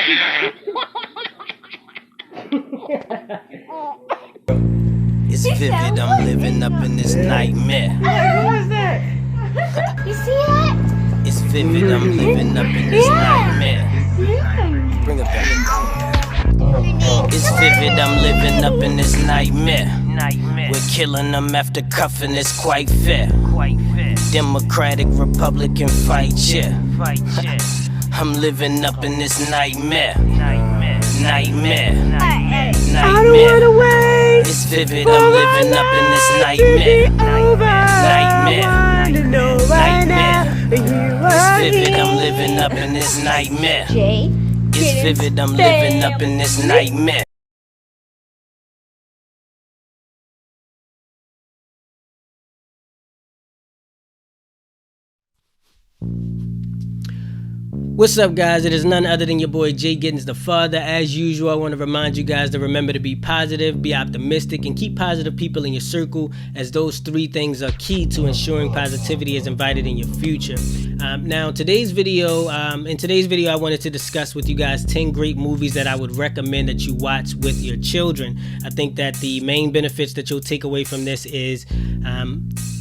It's vivid, I'm living up in this nightmare. Who is that? You see it? It's vivid, I'm living up in this nightmare. Bring it back. It's vivid, I'm living up in this nightmare. We're killing them after cuffing, it's quite fair. Democratic, Republican fight, yeah. I'm living up in this nightmare. Nightmare. I don't wanna wait. It's vivid, I'm living up in this nightmare. Nightmare. Nightmare. It's vivid, I'm living up in this nightmare. It's vivid, I'm living up in this nightmare. What's up, guys? It is none other than your boy JGiddins, the father. As usual, I want to remind you guys to remember to be positive, be optimistic, and keep positive people in your circle, as those three things are key to ensuring positivity is invited in your future. Now, in today's video, I wanted to discuss with you guys 10 great movies that I would recommend that you watch with your children. I think that the main benefits that you'll take away from this is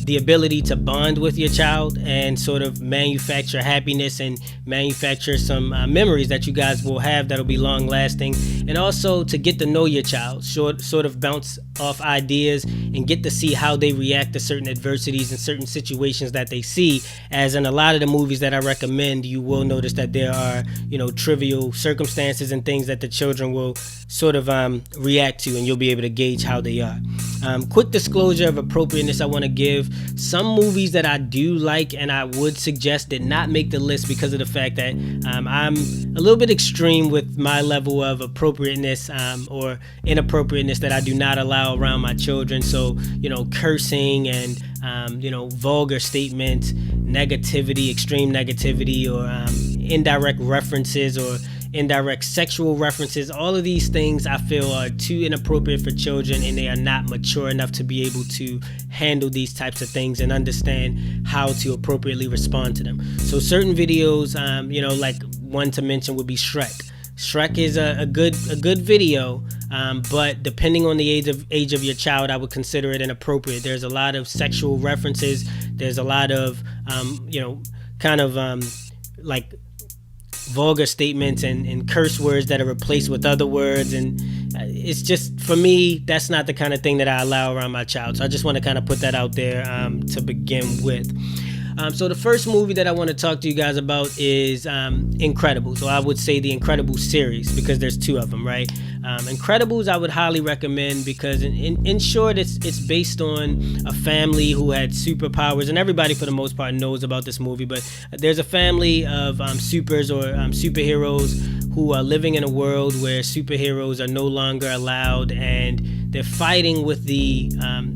the ability to bond with your child and sort of manufacture happiness and manufacture some memories that you guys will have that'll be long lasting, and also to get to know your child, sort of bounce off ideas and get to see how they react to certain adversities and certain situations that they see. As in a lot of the movies that I recommend, you will notice that there are, trivial circumstances and things that the children will sort of react to, and you'll be able to gauge how they are. Quick disclosure of appropriateness I want to give. Some movies that I do like and I would suggest did not make the list because of the fact that I'm a little bit extreme with my level of appropriateness or inappropriateness that I do not allow around my children. So, cursing and, vulgar statements, negativity, extreme negativity, or indirect references or indirect sexual references. All of these things I feel are too inappropriate for children, and they are not mature enough to be able to handle these types of things and understand how to appropriately respond to them. So certain videos, like one to mention would be Shrek. Shrek is a good video, but depending on the age of your child, I would consider it inappropriate. There's a lot of sexual references. There's a lot of like vulgar statements and curse words that are replaced with other words, and it's just, for me, that's not the kind of thing that I allow around my child. So I just want to kind of put that out there to begin with. So the first movie that I want to talk to you guys about is Incredibles, or I would say the Incredibles series, because there's two of them, right? Incredibles I would highly recommend because in short, it's based on a family who had superpowers, and everybody for the most part knows about this movie, but there's a family of supers or superheroes who are living in a world where superheroes are no longer allowed, and they're fighting with the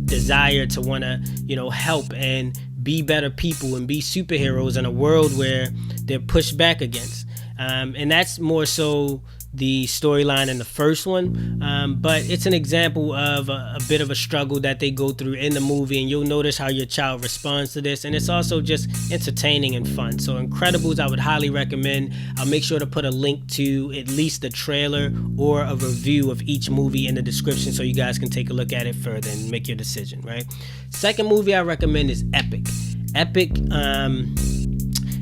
desire to want to help and be better people and be superheroes in a world where they're pushed back against. And that's more so the storyline in the first one, but it's an example of a bit of a struggle that they go through in the movie, and you'll notice how your child responds to this, and it's also just entertaining and fun. So Incredibles I would highly recommend. I'll make sure to put a link to at least the trailer or a review of each movie in the description so you guys can take a look at it further and make your decision, right? Second movie I recommend is Epic.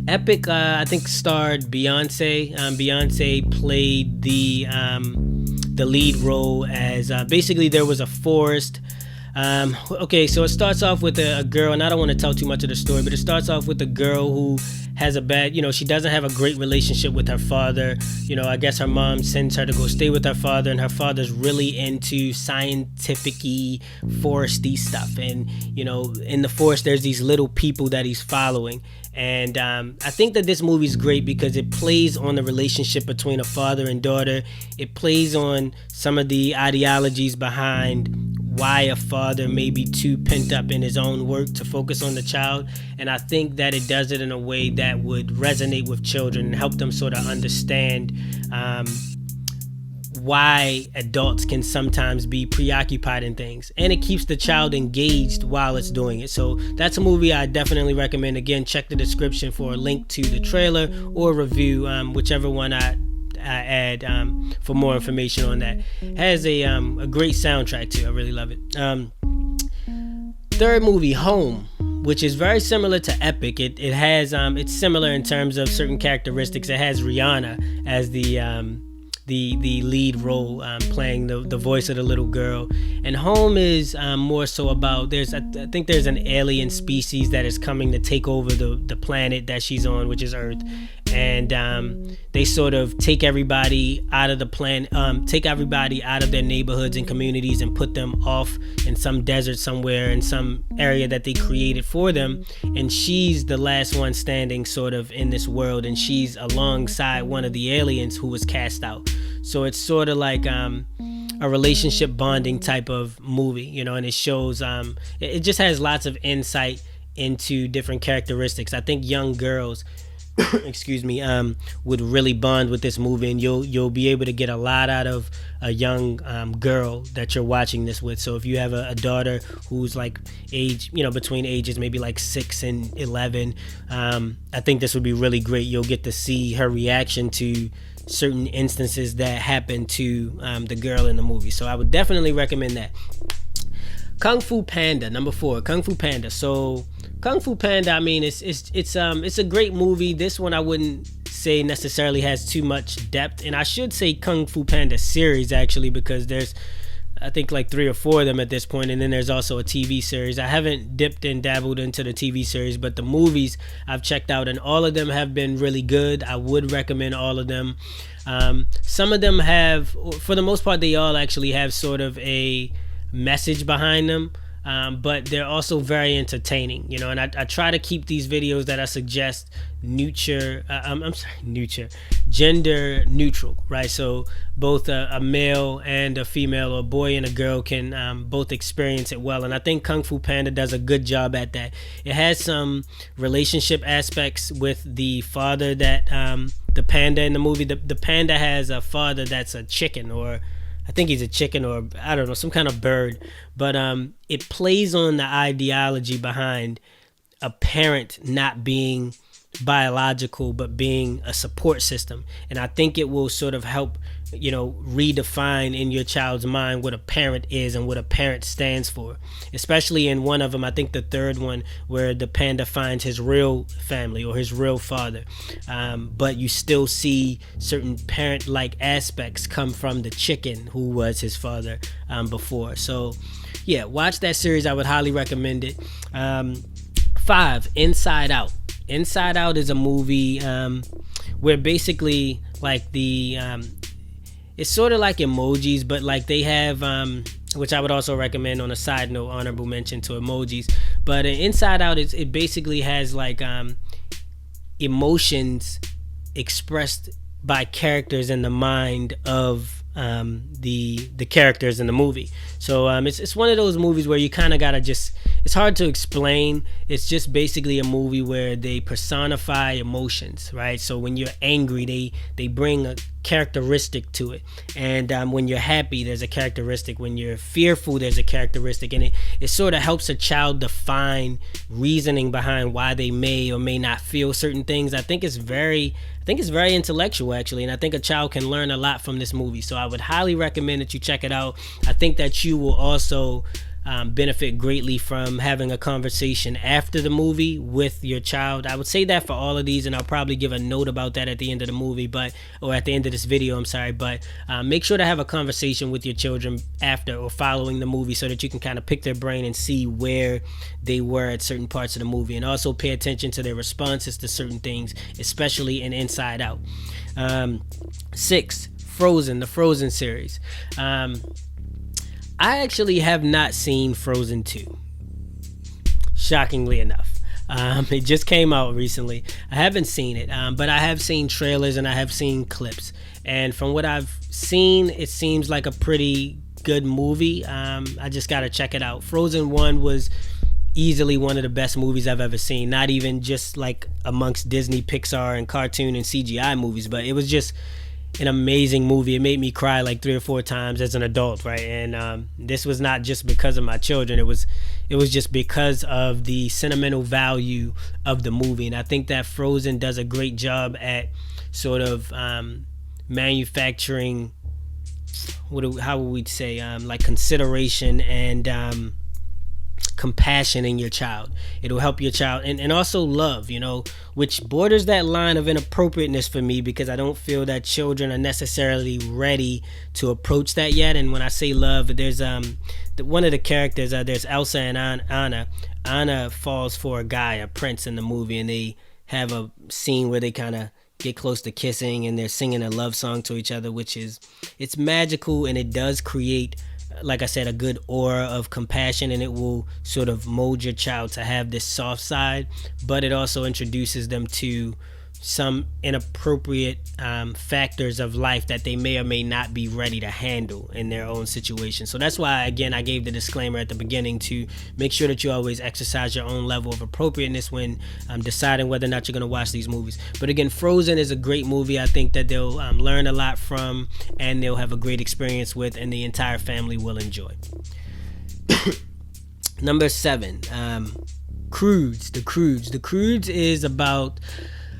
Epic, I think starred Beyonce. Beyonce played the lead role as basically there was a forest. Okay, so it starts off with a girl, and I don't want to tell too much of the story, but it starts off with a girl who has a bad, she doesn't have a great relationship with her father. I guess her mom sends her to go stay with her father, and her father's really into scientific-y, foresty stuff. And, in the forest, there's these little people that he's following. And I think that this movie is great because it plays on the relationship between a father and daughter. It plays on some of the ideologies behind why a father may be too pent up in his own work to focus on the child. And I think that it does it in a way that would resonate with children and help them sort of understand why adults can sometimes be preoccupied in things, and it keeps the child engaged while it's doing it. So that's a movie I definitely recommend. Again, check the description for a link to the trailer or review, whichever one I add for more information on that. Has a great soundtrack too. I really love it. Third movie, Home, which is very similar to Epic. It has it's similar in terms of certain characteristics. It has Rihanna as the lead role, playing the voice of the little girl. And Home is more so about, I think there's an alien species that is coming to take over the planet that she's on, which is Earth. And they sort of take everybody out of the planet, take everybody out of their neighborhoods and communities and put them off in some desert somewhere, in some area that they created for them. And she's the last one standing sort of in this world, and she's alongside one of the aliens who was cast out. So it's sort of like a relationship bonding type of movie, and it shows, it just has lots of insight into different characteristics. I think young girls excuse me, would really bond with this movie, and you'll be able to get a lot out of a young girl that you're watching this with. So if you have a daughter who's like between ages maybe like 6 and 11, I think this would be really great. You'll get to see her reaction to certain instances that happen to the girl in the movie. So I would definitely recommend that. Kung Fu Panda, number 4, Kung Fu Panda. So Kung Fu Panda, I mean, it's a great movie. This one I wouldn't say necessarily has too much depth, and I should say Kung Fu Panda series actually, because there's I think like 3 or 4 of them at this point, and then there's also a TV series. I haven't dipped and dabbled into the TV series, but the movies I've checked out, and all of them have been really good. I would recommend all of them. Some of them have, for the most part, they all actually have sort of a message behind them, but they're also very entertaining, and I try to keep these videos that I suggest gender neutral, right? So both a male and a female, or a boy and a girl, can both experience it well, and I think Kung Fu Panda does a good job at that. It has some relationship aspects with the father that the panda in the movie. The panda has a father that's a chicken, or I think he's a chicken, or I don't know, some kind of bird. But it plays on the ideology behind a parent not being biological, but being a support system. And I think it will sort of help, redefine in your child's mind what a parent is and what a parent stands for. Especially in one of them, I think the third one, where the panda finds his real family or his real father. But you still see certain parent-like aspects come from the chicken who was his father before. So yeah, watch that series. I would highly recommend it. 5, Inside Out. Inside Out is a movie where basically like it's sort of like emojis, but like they have, which I would also recommend on a side note, honorable mention to emojis. But Inside Out, it basically has like emotions expressed by characters in the mind of the characters in the movie. So it's one of those movies where you kind of gotta it's hard to explain. It's just basically a movie where they personify emotions, right? So when you're angry, they bring a characteristic to it, and when you're happy, there's a characteristic. When you're fearful, there's a characteristic, and it sort of helps a child define reasoning behind why they may or may not feel certain things. I think it's very intellectual actually, and I think a child can learn a lot from this movie. So I would highly recommend that you check it out. I think that you will also benefit greatly from having a conversation after the movie with your child. I would say that for all of these, and I'll probably give a note about that at the end of the movie, or at the end of this video, I'm sorry. But make sure to have a conversation with your children after or following the movie, so that you can kind of pick their brain and see where they were at certain parts of the movie, and also pay attention to their responses to certain things, especially in Inside Out. 6, Frozen, the Frozen series. I actually have not seen Frozen 2, shockingly enough. It just came out recently. I haven't seen it, but I have seen trailers and I have seen clips. And from what I've seen, it seems like a pretty good movie. I just got to check it out. Frozen 1 was easily one of the best movies I've ever seen. Not even just like amongst Disney, Pixar, and cartoon and CGI movies, but it was just an amazing movie. It made me cry like 3 or 4 times as an adult, right? And this was not just because of my children. It was just because of the sentimental value of the movie. And I think that Frozen does a great job at sort of manufacturing, how would we say, like consideration and compassion in your child. It'll help your child, and also love, which borders that line of inappropriateness for me, because I don't feel that children are necessarily ready to approach that yet. And when I say love, there's one of the characters, there's Elsa and Anna. Anna falls for a guy, a prince in the movie, and they have a scene where they kind of get close to kissing and they're singing a love song to each other, it's magical, and it does create, like I said, a good aura of compassion, and it will sort of mold your child to have this soft side, but it also introduces them to some inappropriate factors of life that they may or may not be ready to handle in their own situation. So that's why, again, I gave the disclaimer at the beginning to make sure that you always exercise your own level of appropriateness when deciding whether or not you're going to watch these movies. But again, Frozen is a great movie. I think that they'll learn a lot from, and they'll have a great experience with, and the entire family will enjoy. Number 7, Croods. The Croods is about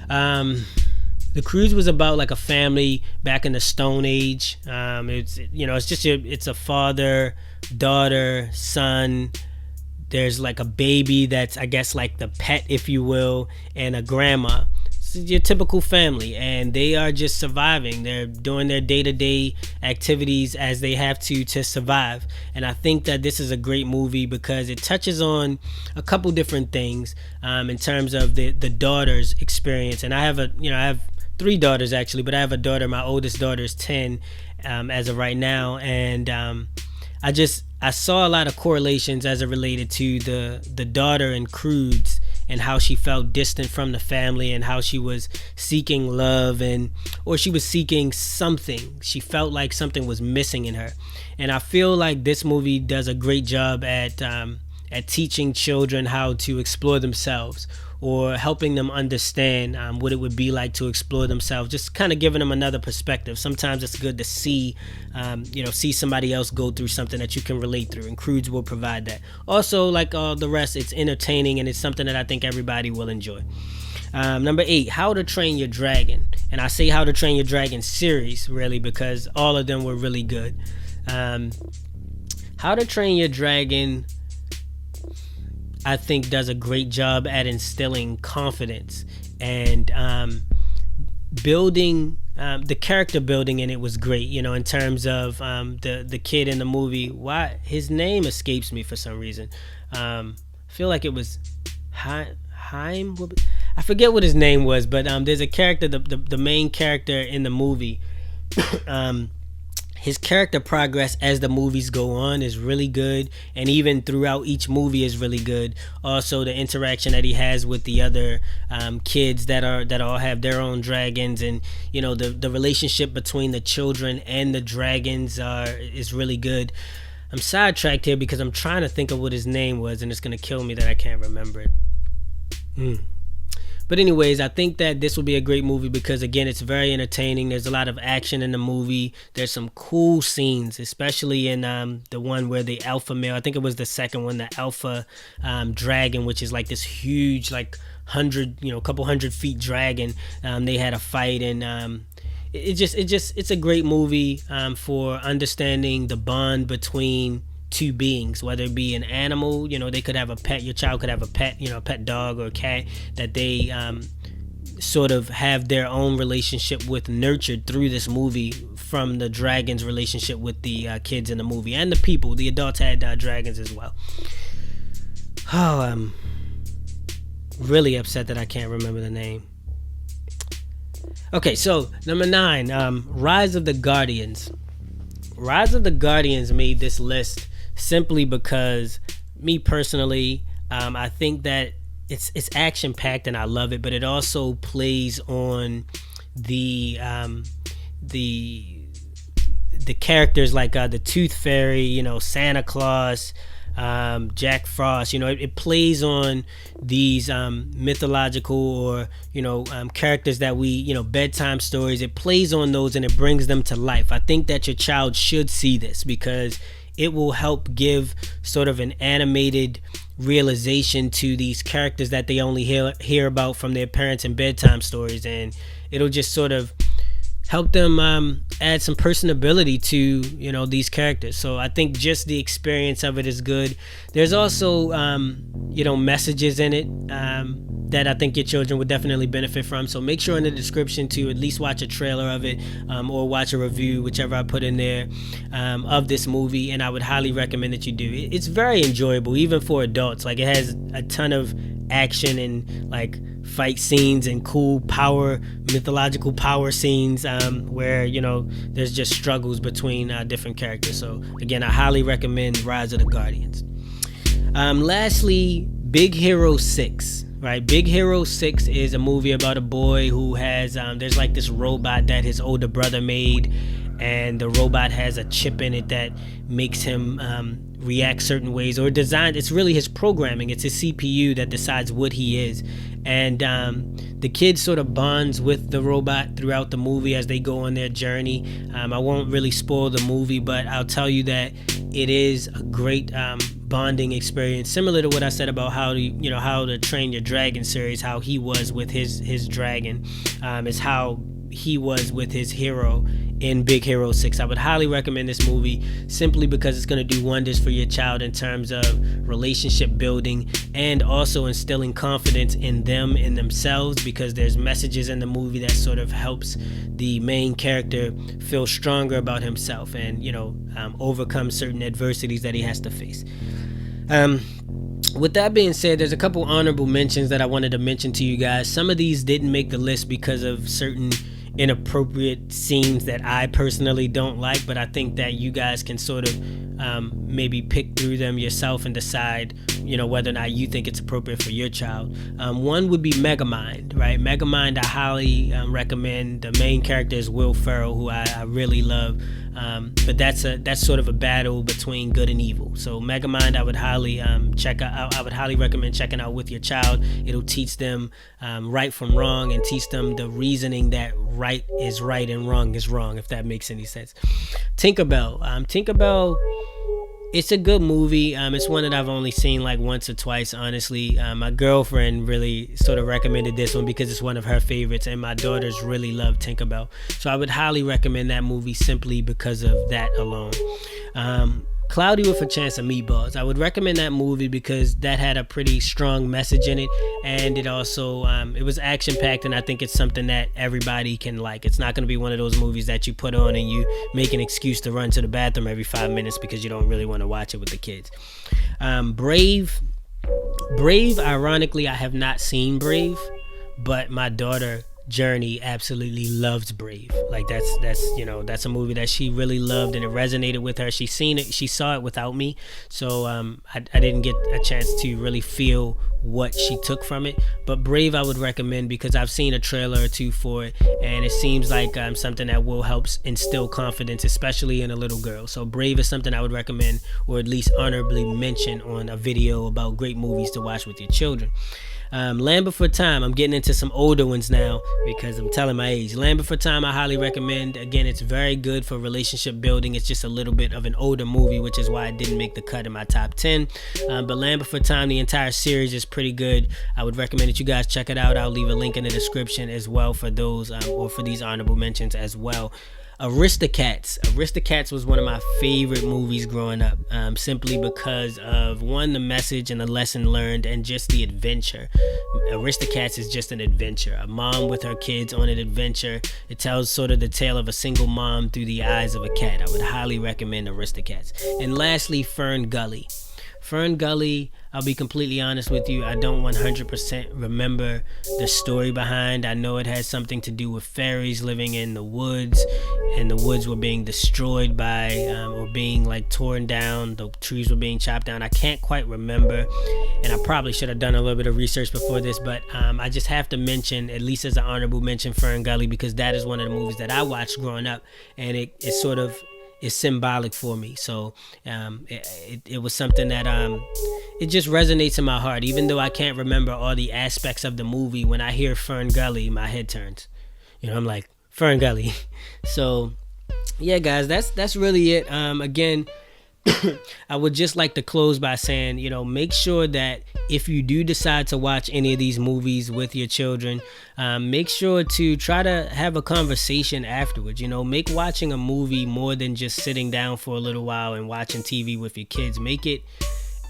the Croods was about like a family back in the Stone Age. It's a father, daughter, son. There's like a baby that's, I guess, like the pet, if you will, and a grandma. This is your typical family, and they are just surviving. They're doing their day-to-day activities as they have to survive. And I think that this is a great movie because it touches on a couple different things in terms of the daughter's experience. And I have 3 daughters actually, but I have a daughter. My oldest daughter is 10 as of right now, and I saw a lot of correlations as it related to the daughter in Croods, and how she felt distant from the family, and how she was seeking love, or she was seeking something. She felt like something was missing in her. And I feel like this movie does a great job at teaching children how to explore themselves, or helping them understand what it would be like to explore themselves, just kind of giving them another perspective. Sometimes it's good to see somebody else go through something that you can relate through, and Croods will provide that. Also, like all the rest, it's entertaining, and it's something that I think everybody will enjoy. Number 8, How to Train Your Dragon. And I say How to Train Your Dragon series, really, because all of them were really good. How to Train Your Dragon, I think, does a great job at instilling confidence and building. The character building in it was great, in terms of the kid in the movie. Why his name escapes me for some reason. I feel like it was Haim. I forget what his name was, but there's a character, the main character in the movie. His character progress as the movies go on is really good, and even throughout each movie is really good. Also, the interaction that he has with the other kids that all have their own dragons, and the relationship between the children and the dragons is really good. I'm sidetracked here because I'm trying to think of what his name was, and it's gonna kill me that I can't remember it. But anyways, I think that this will be a great movie because, again, it's very entertaining. There's a lot of action in the movie. There's some cool scenes, especially in the one where the alpha male, I think it was the second one, the alpha dragon, which is like this huge, like couple 100 feet dragon. They had a fight, and it's a great movie for understanding the bond between two beings, whether it be an animal, they could have a pet, your child could have a pet, a pet dog or a cat that they sort of have their own relationship with, nurtured through this movie from the dragon's relationship with the kids in the movie, and the people, the adults had dragons as well. Oh, I'm really upset that I can't remember the name. Okay, so number 9, Rise of the Guardians. Rise of the Guardians made this list simply because, me personally, I think that it's action packed and I love it, but it also plays on the characters like the Tooth Fairy, Santa Claus, Jack Frost. It plays on these mythological or characters that we bedtime stories. It plays on those and it brings them to life. I think that your child should see this because it will help give sort of an animated realization to these characters that they only hear about from their parents in bedtime stories, and it'll just sort of help them add some personability to these characters. So I think just the experience of it is good. There's also messages in it that I think your children would definitely benefit from. So make sure in the description to at least watch a trailer of it or watch a review, whichever I put in there, of this movie, and I would highly recommend that you do. It's very enjoyable even for adults. Like, it has a ton of action and like fight scenes and cool mythological power scenes where there's just struggles between different characters. So again, I highly recommend Rise of the Guardians. Lastly, Big Hero 6. Right, Big Hero 6 is a movie about a boy who has there's like this robot that his older brother made, and the robot has a chip in it that makes him react certain ways, or designed. It's really his programming. It's his CPU that decides what he is. And the kid sort of bonds with the robot throughout the movie as they go on their journey. I won't really spoil the movie, but I'll tell you that it is a great bonding experience, similar to what I said about how to Train Your Dragon series. How he was with his dragon is how he was with his hero in Big Hero 6. I would highly recommend this movie simply because it's going to do wonders for your child in terms of relationship building and also instilling confidence in them, in themselves, because there's messages in the movie that sort of helps the main character feel stronger about himself and overcome certain adversities that he has to face. With that being said, there's a couple honorable mentions that I wanted to mention to you guys. Some of these didn't make the list because of certain inappropriate scenes that I personally don't like, but I think that you guys can sort of maybe pick through them yourself and decide whether or not you think it's appropriate for your child. One would be Megamind, right? Megamind, I highly recommend. The main character is Will Ferrell, who I really love, but that's sort of a battle between good and evil. So Megamind, I would highly I would highly recommend checking out with your child. It'll teach them right from wrong and teach them the reasoning that right is right and wrong is wrong, if that makes any sense. Tinkerbell. Tinkerbell, it's a good movie. It's one that I've only seen like once or twice, honestly. My girlfriend really sort of recommended this one because it's one of her favorites, and my daughters really love Tinkerbell. So I would highly recommend that movie simply because of that alone. Cloudy with a Chance of Meatballs. I would recommend that movie because that had a pretty strong message in it, and it also it was action packed, and I think it's something that everybody can like. It's not going to be one of those movies that you put on and you make an excuse to run to the bathroom every 5 minutes because you don't really want to watch it with the kids. Brave, ironically, I have not seen Brave, but my daughter Journey absolutely loves Brave. Like that's a movie that she really loved, and it resonated with her. She saw it without me, so I didn't get a chance to really feel what she took from it. But Brave I would recommend because I've seen a trailer or two for it, and it seems like something that will help instill confidence, especially in a little girl. So Brave is something I would recommend, or at least honorably mention on a video about great movies to watch with your children. Land Before Time. I'm getting into some older ones now because I'm telling my age. Land Before Time I highly recommend. Again, it's very good for relationship building. It's just a little bit of an older movie, which is why it didn't make the cut in my top 10. But Land Before Time, the entire series is pretty good. I would recommend that you guys check it out. I'll leave a link in the description as well for those or for these honorable mentions as well. Aristocats was one of my favorite movies growing up, simply because of one, the message and the lesson learned, and just the adventure. Aristocats is just an adventure, a mom with her kids on an adventure. It tells sort of the tale of a single mom through the eyes of a cat. I would highly recommend Aristocats. And lastly, Fern Gully. Fern Gully, I'll be completely honest with you, I don't 100% remember the story behind. I know it has something to do with fairies living in the woods, and the woods were being destroyed by or being like torn down. The trees were being chopped down. I can't quite remember, and I probably should have done a little bit of research before this, but I just have to mention, at least as an honorable mention, Fern Gully, because that is one of the movies that I watched growing up, and it sort of is symbolic for me. So it was something that it just resonates in my heart. Even though I can't remember all the aspects of the movie, when I hear Fern Gully, my head turns. I'm like, Fern Gully. So yeah, guys, that's really it. Again, I would just like to close by saying, make sure that if you do decide to watch any of these movies with your children, make sure to try to have a conversation afterwards. You know, make watching a movie more than just sitting down for a little while and watching TV with your kids. Make it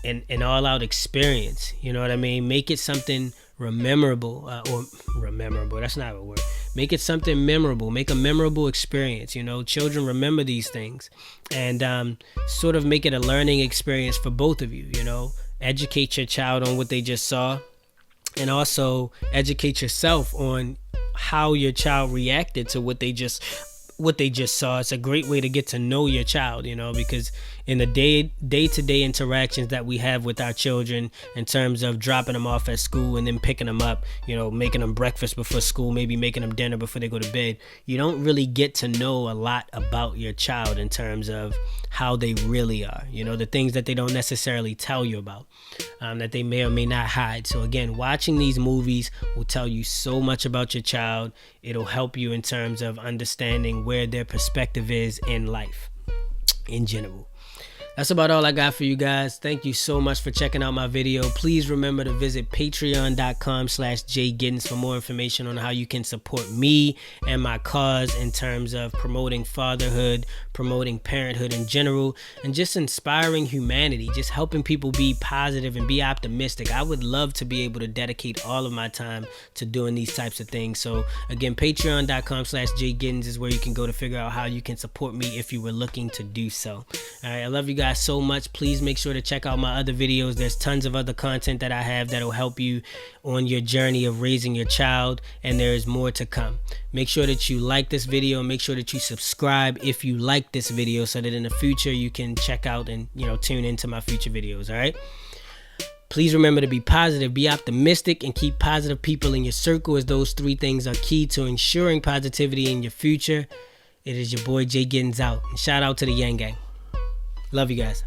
an all-out experience. You know what I mean? Make it something memorable. That's not a word. Make it something memorable. Make a memorable experience. You know, children remember these things, and sort of make it a learning experience for both of you. You know, educate your child on what they just saw, and also educate yourself on how your child reacted to what they just saw. It's a great way to get to know your child, you know, because in the day-to-day interactions that we have with our children, in terms of dropping them off at school and then picking them up, you know, making them breakfast before school, maybe making them dinner before they go to bed, you don't really get to know a lot about your child in terms of how they really are, you know, the things that they don't necessarily tell you about, that they may or may not hide. So again, watching these movies will tell you so much about your child. It'll help you in terms of understanding where their perspective is in life in general. That's about all I got for you guys. Thank you so much for checking out my video. Please remember to visit patreon.com/JGiddins for more information on how you can support me and my cause in terms of promoting fatherhood, promoting parenthood in general, and just inspiring humanity, just helping people be positive and be optimistic. I would love to be able to dedicate all of my time to doing these types of things. So again, patreon.com/JGiddins is where you can go to figure out how you can support me if you were looking to do so. All right, I love you guys so much. Please make sure to check out my other videos. There's tons of other content that I have that'll help you on your journey of raising your child, and there is more to come. Make sure that you like this video, and make sure that you subscribe if you like this video, so that in the future you can check out and, you know, tune into my future videos. All right, please remember to be positive, be optimistic, and keep positive people in your circle, as those three things are key to ensuring positivity in your future. It is your boy JGiddins out, and shout out to the YangGang. Love you guys.